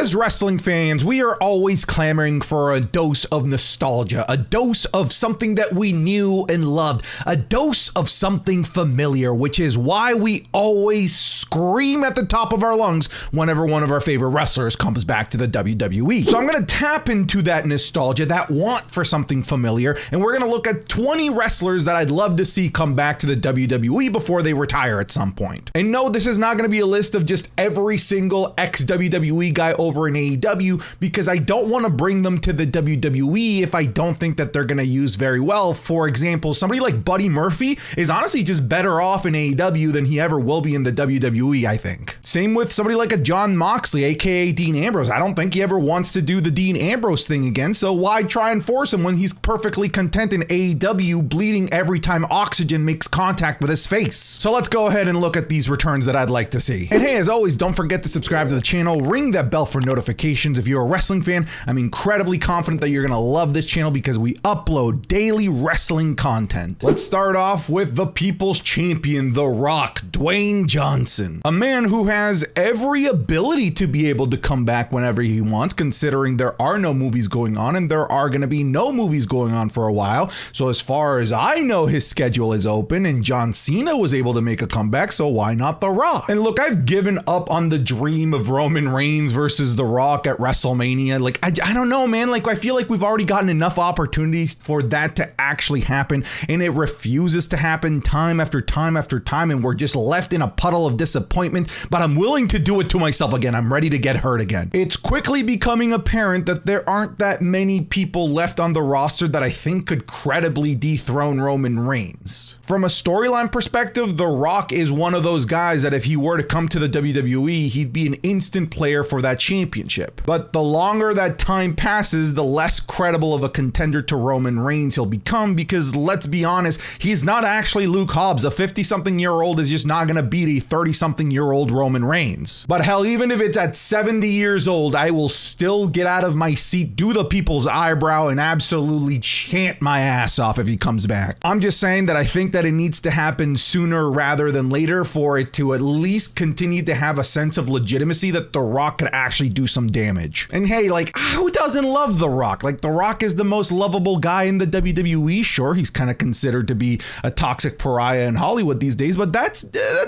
As wrestling fans, we are always clamoring for a dose of nostalgia, a dose of something that we knew and loved, a dose of something familiar, which is why we always scream at the top of our lungs whenever one of our favorite wrestlers comes back to the WWE. So I'm going to tap into that nostalgia, that want for something familiar, and we're going to look at 20 wrestlers that I'd love to see come back to the WWE before they retire at some point. And no, this is not going to be a list of just every single ex-WWE guy over in AEW, because I don't want to bring them to the WWE if I don't think that they're going to use very well. For example, somebody like Buddy Murphy is honestly just better off in AEW than he ever will be in the WWE, I think. Same with somebody like a Jon Moxley, aka Dean Ambrose. I don't think he ever wants to do the Dean Ambrose thing again, so why try and force him when he's perfectly content in AEW, bleeding every time oxygen makes contact with his face? So let's go ahead and look at these returns that I'd like to see. And hey, as always, don't forget to subscribe to the channel, ring that bell for notifications. If you're a wrestling fan, I'm incredibly confident that you're gonna love this channel because we upload daily wrestling content. Let's start off with the People's Champion, The Rock, Dwayne Johnson. A man who has every ability to be able to come back whenever he wants, considering there are no movies going on and there are gonna be no movies going on for a while. So as far as I know, his schedule is open, and John Cena was able to make a comeback, so why not The Rock? And look, I've given up on the dream of Roman Reigns versus The Rock at WrestleMania. Like, I don't know, man. Like, I feel like we've already gotten enough opportunities for that to actually happen, and it refuses to happen time after time after time, and we're just left in a puddle of disappointment, but I'm willing to do it to myself again. I'm ready to get hurt again. It's quickly becoming apparent that there aren't that many people left on the roster that I think could credibly dethrone Roman Reigns. From a storyline perspective, The Rock is one of those guys that if he were to come to the WWE, he'd be an instant player for that championship. But the longer that time passes, the less credible of a contender to Roman Reigns he'll become, because let's be honest, he's not actually Luke Hobbs. A 50-something-year-old is just not going to beat a 30-something-year-old Roman Reigns. But hell, even if it's at 70 years old, I will still get out of my seat, do the people's eyebrow, and absolutely chant my ass off if he comes back. I'm just saying that I think that it needs to happen sooner rather than later for it to at least continue to have a sense of legitimacy that The Rock could actually do some damage. And hey, like, who doesn't love The Rock? Like, The Rock is the most lovable guy in the WWE. Sure, he's kind of considered to be a toxic pariah in Hollywood these days, but that's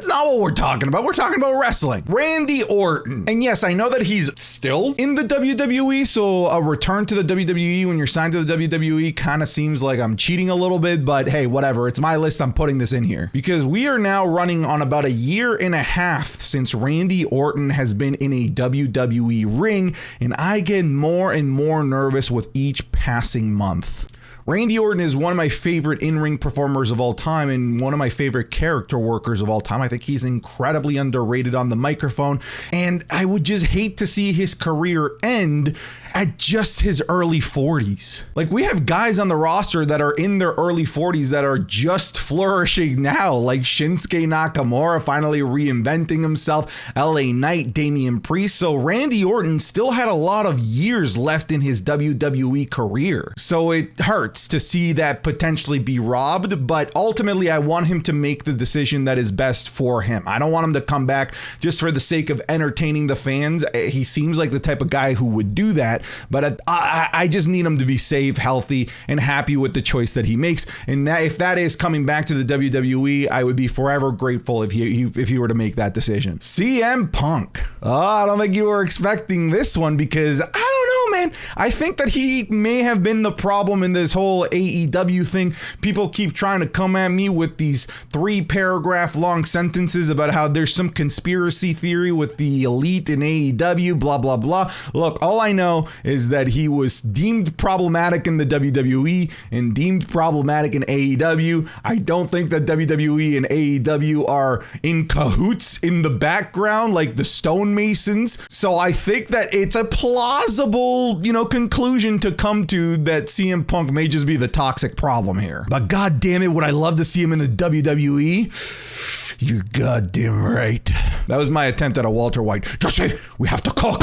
not what we're talking about. We're talking about wrestling. Randy Orton. And yes, I know that he's still in the WWE, so a return to the WWE when you're signed to the WWE kind of seems like I'm cheating a little bit, but hey, whatever. It's my list. I'm putting this in here because we are now running on about a year and a half since Randy Orton has been in a WWE ring, and I get more and more nervous with each passing month. Randy Orton is one of my favorite in-ring performers of all time and one of my favorite character workers of all time. I think he's incredibly underrated on the microphone, and I would just hate to see his career end at just his early 40s. Like, we have guys on the roster that are in their early 40s that are just flourishing now, like Shinsuke Nakamura finally reinventing himself, LA Knight, Damian Priest. So Randy Orton still had a lot of years left in his WWE career. So it hurts to see that potentially be robbed, but ultimately I want him to make the decision that is best for him. I don't want him to come back just for the sake of entertaining the fans. He seems like the type of guy who would do that, but I just need him to be safe, healthy, and happy with the choice that he makes. And that, if that is coming back to the WWE, I would be forever grateful if he were to make that decision. CM Punk. I don't think you were expecting this one because I don't know, man. I think that he may have been the problem in this whole AEW thing. People keep trying to come at me with these 3-paragraph long sentences about how there's some conspiracy theory with the elite in AEW, blah, blah, blah. Look, all I know is that he was deemed problematic in the WWE and deemed problematic in AEW. I don't think that WWE and AEW are in cahoots in the background like the stonemasons. So I think that it's a plausible, conclusion to come to that CM Punk may just be the toxic problem here. But god damn it, would I love to see him in the WWE? You're goddamn right. That was my attempt at a Walter White. Just say, we have to cook.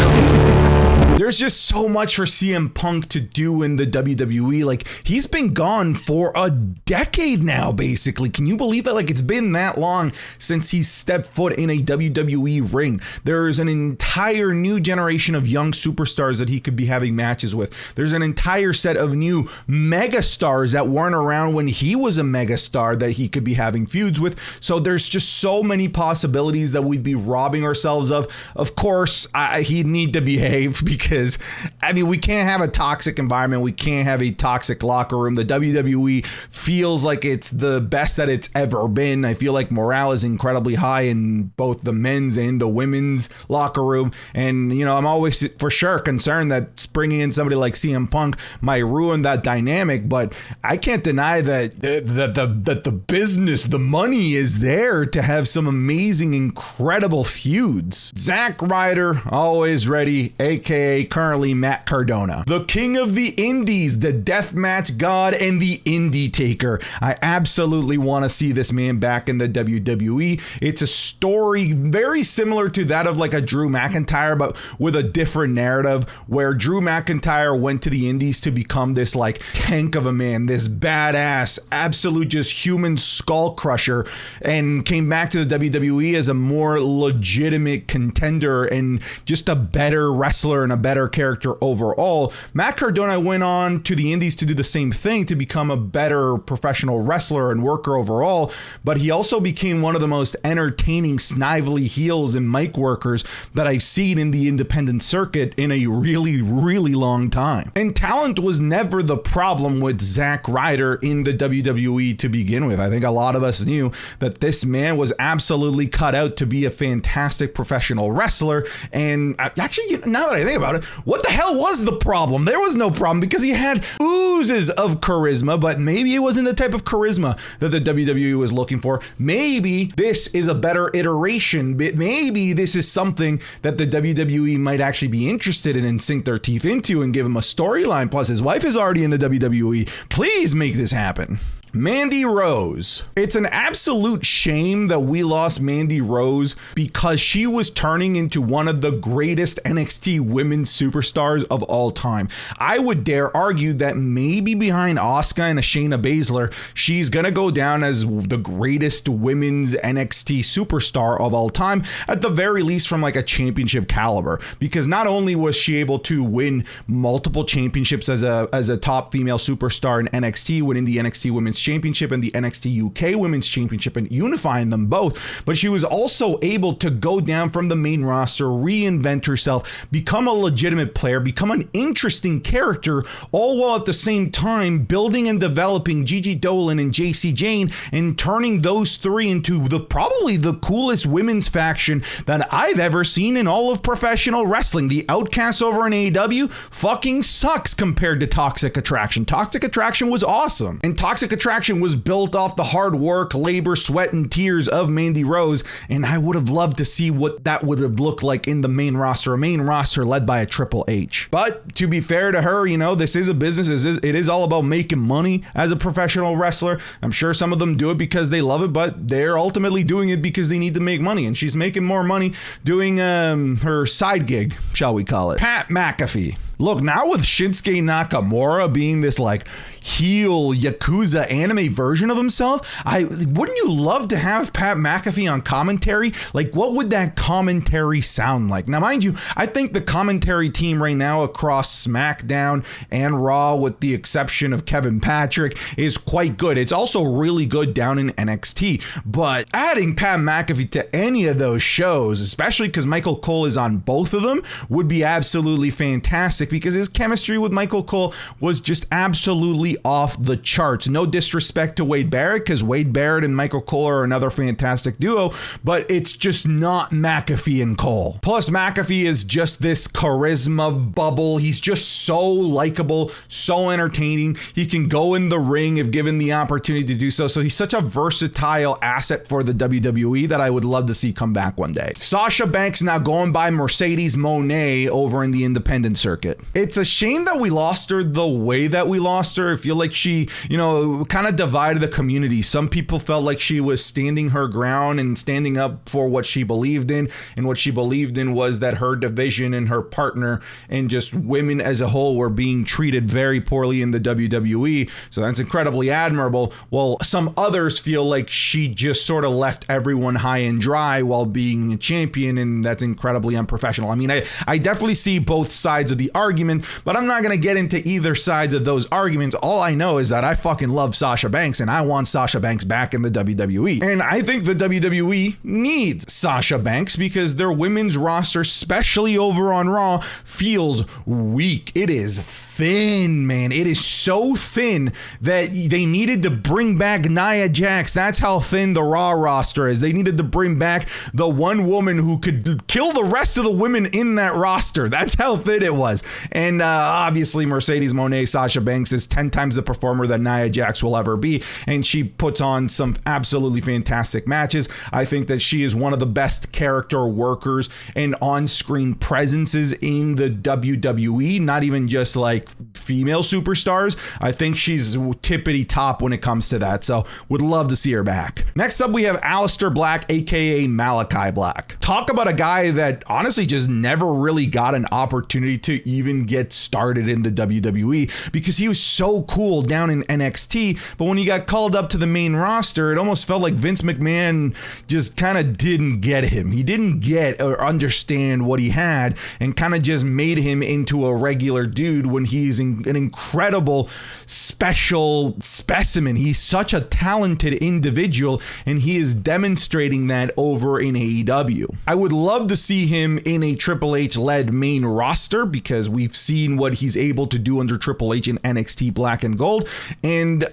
There's just so much for CM Punk to do in the WWE. Like, he's been gone for a decade now, basically. Can you believe that? Like, it's been that long since he stepped foot in a WWE ring. There's an entire new generation of young superstars that he could be having matches with. There's an entire set of new megastars that weren't around when he was a megastar that he could be having feuds with. So there's just so many possibilities that we'd be robbing ourselves of. Of course, he'd need to behave because, I mean, we can't have a toxic environment. We can't have a toxic locker room. The WWE feels like it's the best that it's ever been. I feel like morale is incredibly high in both the men's and the women's locker room. And, you know, I'm always for sure concerned that bringing in somebody like CM Punk might ruin that dynamic. But I can't deny that the business, the money is there to have some amazing, incredible feuds. Zack Ryder, always ready, aka currently Matt Cardona, the king of the indies, the deathmatch god, and the indie taker. I absolutely want to see this man back in the WWE. It's a story very similar to that of like a Drew McIntyre, but with a different narrative, where Drew McIntyre went to the indies to become this like tank of a man, this badass, absolute just human skull crusher, and came back to the WWE as a more legitimate contender and just a better wrestler and a better character overall. Matt Cardona went on to the indies to do the same thing, to become a better professional wrestler and worker overall, but he also became one of the most entertaining snively heels and mic workers that I've seen in the independent circuit in a really, really long time. And talent was never the problem with Zack Ryder in the WWE to begin with. I think a lot of us knew that this man was absolutely cut out to be a fantastic professional wrestler. And actually, now that I think about it, what the hell was the problem? There was no problem because he had oozes of charisma, but maybe it wasn't the type of charisma that the WWE was looking for. Maybe this is a better iteration. Maybe this is something that the WWE might actually be interested in and sink their teeth into and give him a storyline. Plus, his wife is already in the WWE. Please make this happen. Mandy Rose. It's an absolute shame that we lost Mandy Rose because she was turning into one of the greatest NXT women's superstars of all time. I would dare argue that maybe behind Asuka and Shayna Baszler, she's going to go down as the greatest women's NXT superstar of all time, at the very least from like a championship caliber, because not only was she able to win multiple championships as a top female superstar in NXT, winning the NXT Women's Championship and the NXT UK Women's Championship and unifying them both, but she was also able to go down from the main roster, reinvent herself, become a legitimate player, become an interesting character, all while at the same time building and developing Gigi Dolan and JC Jane and turning those three into probably the coolest women's faction that I've ever seen in all of professional wrestling. The Outcasts over in AEW fucking sucks compared to Toxic Attraction. Toxic Attraction was awesome, and Toxic Attraction was built off the hard work, labor, sweat, and tears of Mandy Rose, and I would have loved to see what that would have looked like in the main roster, a main roster led by a Triple H. But to be fair to her, you know, this is a business. It is all about making money as a professional wrestler. I'm sure some of them do it because they love it, but they're ultimately doing it because they need to make money, and she's making more money doing her side gig, shall we call it. Pat McAfee. Look, now with Shinsuke Nakamura being this like heel Yakuza anime version of himself, wouldn't you love to have Pat McAfee on commentary? Like, what would that commentary sound like? Now, mind you, I think the commentary team right now across SmackDown and Raw, with the exception of Kevin Patrick, is quite good. It's also really good down in NXT, but adding Pat McAfee to any of those shows, especially because Michael Cole is on both of them, would be absolutely fantastic, because his chemistry with Michael Cole was just absolutely off the charts. No disrespect to Wade Barrett, because Wade Barrett and Michael Cole are another fantastic duo, but it's just not McAfee and Cole. Plus, McAfee is just this charisma bubble. He's just so likable, so entertaining. He can go in the ring if given the opportunity to do so. So he's such a versatile asset for the WWE that I would love to see come back one day. Sasha Banks now going by Mercedes Moné over in the independent circuit. it. It's a shame that we lost her the way that we lost her. I feel like she, kind of divided the community. Some people felt like she was standing her ground and standing up for what she believed in. And what she believed in was that her division and her partner and just women as a whole were being treated very poorly in the WWE. So that's incredibly admirable. Well, some others feel like she just sort of left everyone high and dry while being a champion, and that's incredibly unprofessional. I mean, I definitely see both sides of the argument, but I'm not going to get into either sides of those arguments. All I know is that I fucking love Sasha Banks, and I want Sasha Banks back in the WWE. And I think the WWE needs Sasha Banks because their women's roster, especially over on Raw, feels weak. It is thin, man. It is so thin that they needed to bring back Nia Jax. That's how thin the Raw roster is. They needed to bring back the one woman who could kill the rest of the women in that roster. That's how thin it was. And obviously Mercedes Moné, Sasha Banks, is 10 times the performer that Nia Jax will ever be, and she puts on some absolutely fantastic matches. I think that she is one of the best character workers and on-screen presences in the WWE, not even just like female superstars. I think she's tippity top when it comes to that, so would love to see her back. Next up, we have Aleister Black, aka Malachi Black. Talk about a guy that honestly just never really got an opportunity to even get started in the WWE because he was so cool down in NXT, but when he got called up to the main roster, it almost felt like Vince McMahon just kind of didn't get him. He didn't get or understand what he had and kind of just made him into a regular dude when he's an incredible special specimen. He's such a talented individual, and he is demonstrating that over in AEW. I would love to see him in a Triple H led main roster because we've seen what he's able to do under Triple H in NXT Black and Gold. And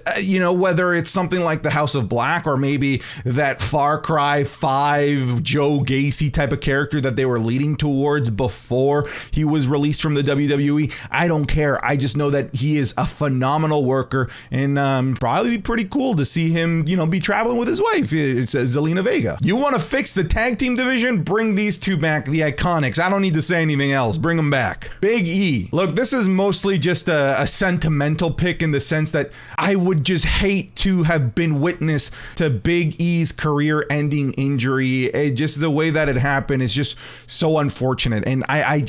whether it's something like the House of Black or maybe that Far Cry 5 Joe Gacy type of character that they were leading towards before he was released from the WWE, I don't care. I just know that he is a phenomenal worker, and probably be pretty cool to see him, be traveling with his wife. It's Zelina Vega. You want to fix the tag team division? Bring these two back, the Iconics. I don't need to say anything else. Bring them back. Big E. Look, this is mostly just a sentimental pick in the sense that I would just hate to have been witness to Big E's career-ending injury. Just the way that it happened is just so unfortunate, and I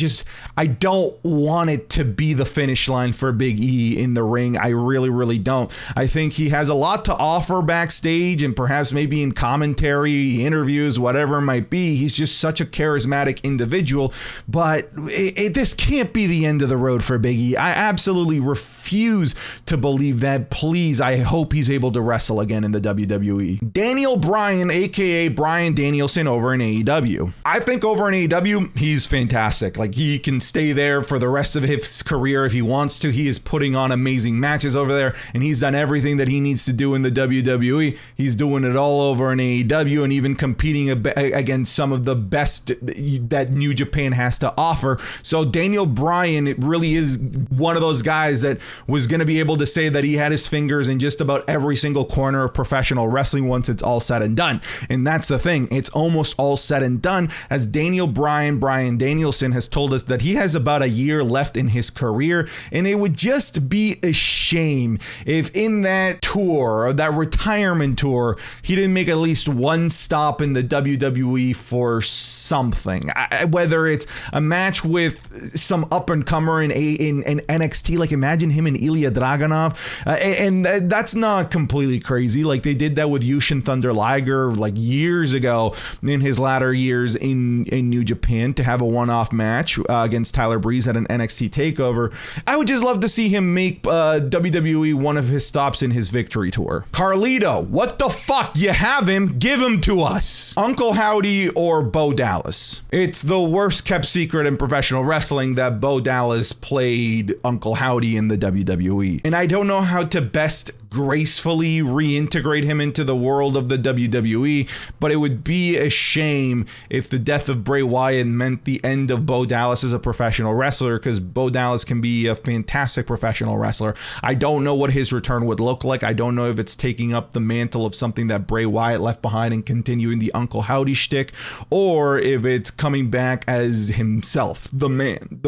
don't want it to be the finish line for Big E in the ring. I really, really don't. I think he has a lot to offer backstage and perhaps maybe in commentary, interviews, whatever it might be. He's just such a charismatic individual, but this can't be the end of the road for Big E. I absolutely refuse to believe that. Please, I hope he's able to wrestle again in the WWE. Daniel Bryan, aka Bryan Danielson, over in AEW. I think over in AEW, he's fantastic. Like, he can stay there for the rest of his career if he wants to. He is putting on amazing matches over there, and he's done everything that he needs to do in the WWE. He's doing it all over in AEW and even competing against some of the best that New Japan has to offer. So Daniel Bryan, it really is one of those guys that was going to be able to say that he had his fingers in just about every single corner of professional wrestling once it's all said and done. And that's the thing. It's almost all said and done, as Daniel Bryan Danielson has told us that he has about a year left in his career, and it would just be a shame if in that tour, or that retirement tour, he didn't make at least one stop in the WWE for something. Whether it's a match with some up-and-comer in NXT, like imagine him and Ilya Dragunov, and that's not completely crazy. Like, they did that with Yushin Thunder Liger like years ago in his latter years in New Japan to have a one-off match against Tyler Breeze at an NXT takeover. I would just love to see him make WWE one of his stops in his victory tour. Carlito, what the fuck? You have him, give him to us. Uncle Howdy or Bo Dallas? It's the worst kept secret in professional wrestling that Bo Dallas played Uncle Howdy in the WWE. And I don't know how to best gracefully reintegrate him into the world of the WWE, but it would be a shame if the death of Bray Wyatt meant the end of Bo Dallas as a professional wrestler, because Bo Dallas can be a fantastic professional wrestler. I don't know what his return would look like. I don't know if it's taking up the mantle of something that Bray Wyatt left behind and continuing the Uncle Howdy shtick, or if it's coming back as himself, the man,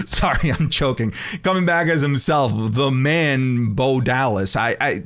Sorry, I'm choking. Coming back as himself, the man, Bo Dallas. I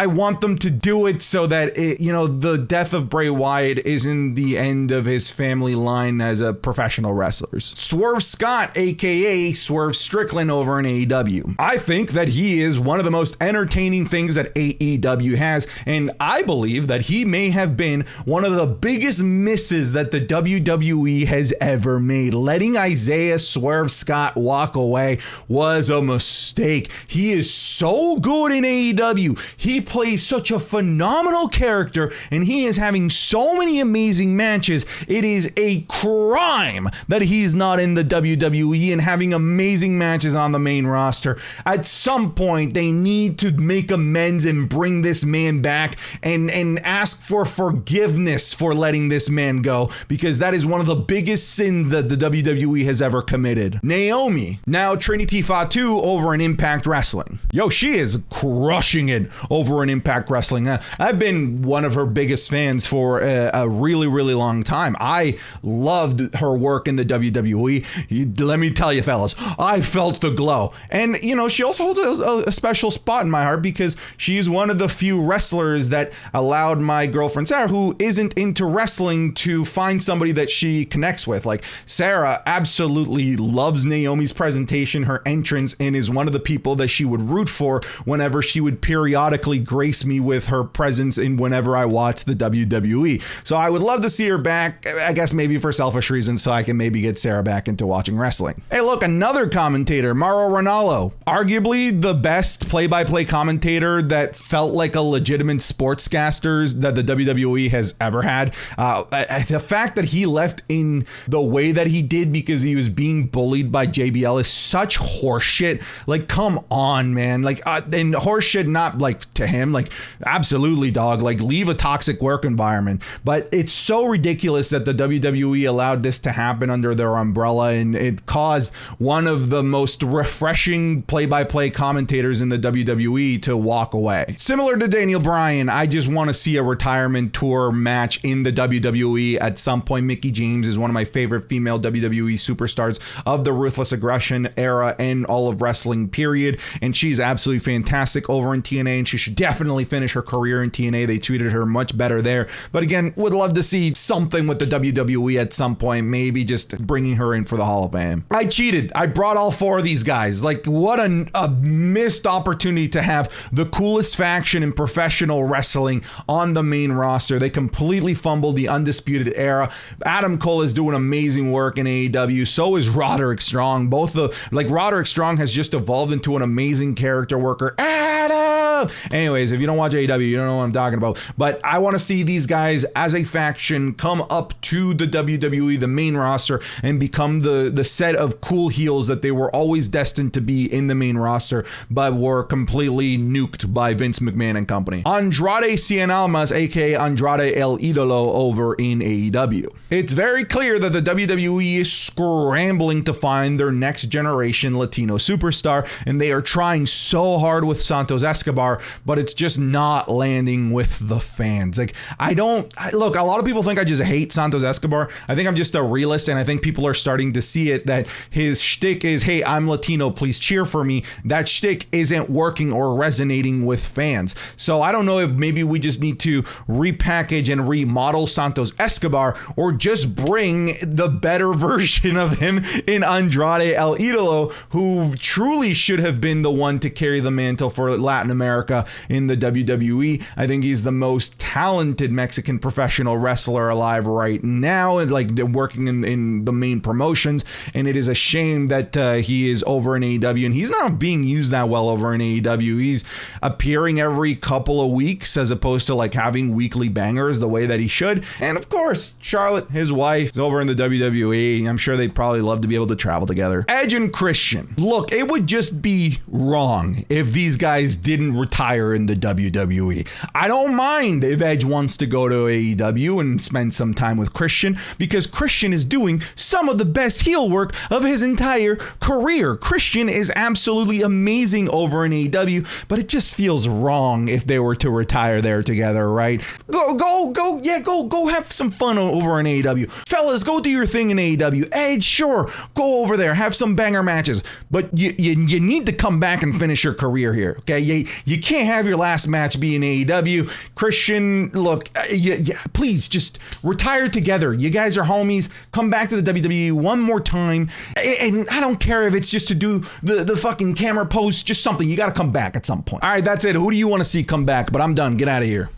want them to do it so that the death of Bray Wyatt isn't the end of his family line as a professional wrestler. Swerve Scott, aka Swerve Strickland, over in AEW. I think that he is one of the most entertaining things that AEW has, and I believe that he may have been one of the biggest misses that the WWE has ever made. Letting Isaiah Swerve Scott walk away was a mistake. He is so good in AEW. He plays such a phenomenal character, and he is having so many amazing matches. It is a crime that he's not in the WWE and having amazing matches on the main roster. At some point, they need to make amends and bring this man back and ask for forgiveness for letting this man go, because that is one of the biggest sins that the WWE has ever committed. Naomi, now Trinity Fatu, over in Impact Wrestling. Yo, she is crushing it over in Impact Wrestling. I've been one of her biggest fans for a really, really long time. I loved her work in the WWE. Let me tell you, fellas, I felt the glow. And, she also holds a special spot in my heart because she's one of the few wrestlers that allowed my girlfriend Sarah, who isn't into wrestling, to find somebody that she connects with. Like, Sarah absolutely loves Naomi's presentation, her entrance, and is one of the people that she would root for whenever she would periodically grace me with her presence in whenever I watch the WWE. So I would love to see her back, I guess maybe for selfish reasons, so I can maybe get Sarah back into watching wrestling. Hey, look, another commentator, Mauro Ranallo, arguably the best play-by-play commentator that felt like a legitimate sportscaster that the WWE has ever had. The fact that he left in the way that he did because he was being bullied by JBL is such horseshit. Like, come on, man. Like, and horseshit not like to him, like, absolutely, dog, like, leave a toxic work environment. But it's so ridiculous that the WWE allowed this to happen under their umbrella, and it caused one of the most refreshing play-by-play commentators in the WWE to walk away. Similar to Daniel Bryan, I just want to see a retirement tour match in the WWE at some point. Mickie James is one of my favorite female WWE superstars of the Ruthless Aggression era and all of wrestling, period, and she's absolutely fantastic over in TNA, and she should definitely finish her career in TNA. They treated her much better there. But again, would love to see something with the WWE at some point, maybe just bringing her in for the Hall of Fame. I cheated. I brought all four of these guys. Like, what a missed opportunity to have the coolest faction in professional wrestling on the main roster. They completely fumbled the Undisputed Era. Adam Cole is doing amazing work in AEW. So is Roderick Strong. Roderick Strong has just evolved into an amazing character worker. Adam! Anyways, if you don't watch AEW, you don't know what I'm talking about. But I want to see these guys as a faction come up to the WWE, the main roster, and become the set of cool heels that they were always destined to be in the main roster, but were completely nuked by Vince McMahon and company. Andrade Cien Almas, aka Andrade El Idolo, over in AEW. It's very clear that the WWE is scrambling to find their next generation Latino superstar, and they are trying so hard with Santos Escobar, but it's just not landing with the fans. Like, look, a lot of people think I just hate Santos Escobar. I think I'm just a realist, and I think people are starting to see it, that his shtick is, hey, I'm Latino, please cheer for me. That shtick isn't working or resonating with fans. So I don't know if maybe we just need to repackage and remodel Santos Escobar, or just bring the better version of him in Andrade El Idolo, who truly should have been the one to carry the mantle for Latin America in the WWE. I think he's the most talented Mexican professional wrestler alive right now, and like working in the main promotions, and it is a shame that he is over in AEW, and he's not being used that well over in AEW. He's appearing every couple of weeks as opposed to like having weekly bangers the way that he should. And of course, Charlotte, his wife, is over in the WWE. I'm sure they'd probably love to be able to travel together. Edge and Christian. Look, it would just be wrong if these guys didn't retire in the WWE. I don't mind if Edge wants to go to AEW and spend some time with Christian, because Christian is doing some of the best heel work of his entire career. Christian is absolutely amazing over in AEW, but it just feels wrong if they were to retire there together, right? Go have some fun over in AEW. Fellas, go do your thing in AEW. Edge, sure, go over there, have some banger matches, but you need to come back and finish your career here, okay? You can't have your last match be in AEW. Christian, look, please just retire together. You guys are homies. Come back to the WWE one more time, and I don't care if it's just to do the fucking camera pose, just something. You got to come back at some point. All right, that's it. Who do you want to see come back? But I'm done. Get out of here.